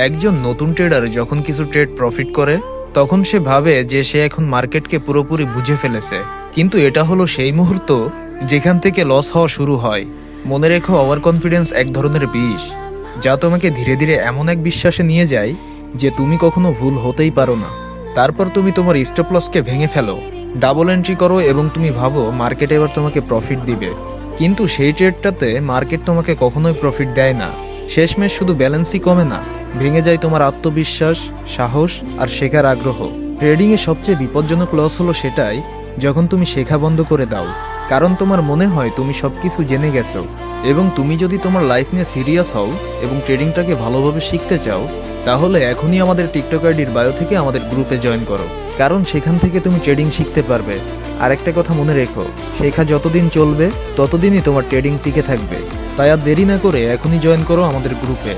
একজন নতুন ট্রেডার যখন কিছু ট্রেড প্রফিট করে তখন সে ভাবে যে সে এখন মার্কেটকে পুরোপুরি বুঝে ফেলেছে, কিন্তু এটা হলো সেই মুহূর্ত যেখান থেকে লস হওয়া শুরু হয়। মনে রেখো, ওভার কনফিডেন্স এক ধরনের বিষ, যা তোমাকে ধীরে ধীরে এমন এক বিশ্বাসে নিয়ে যায় যে তুমি কখনো ভুল হতেই পারো না। তারপর তুমি তোমার স্টপ লসকে ভেঙে ফেলো, ডাবল এন্ট্রি করো এবং তুমি ভাবো মার্কেট এবার তোমাকে প্রফিট দিবে। কিন্তু সেই ট্রেডটাতে মার্কেট তোমাকে কখনোই প্রফিট দেয় না। শেষমেশ শুধু ব্যালেন্সই কমে না, ভেঙে যায় তোমার আত্মবিশ্বাস, সাহস আর শেখার আগ্রহ। ট্রেডিংয়ে সবচেয়ে বিপজ্জনক লস হলো সেটাই যখন তুমি শেখা বন্ধ করে দাও, কারণ তোমার মনে হয় তুমি সবকিছু জেনে গেছো। এবং তুমি যদি তোমার লাইফ নিয়ে সিরিয়াস হও এবং ট্রেডিংটাকে ভালোভাবে শিখতে চাও, তাহলে এখনই আমাদের টিকটক আইডির বায়ো থেকে আমাদের গ্রুপে জয়েন করো, কারণ সেখান থেকে তুমি ট্রেডিং শিখতে পারবে। আর একটা কথা মনে রেখো, শেখা যতদিন চলবে ততদিনই তোমার ট্রেডিং টিকে থাকবে। তাই আর দেরি না করে এখনই জয়েন করো আমাদের গ্রুপে।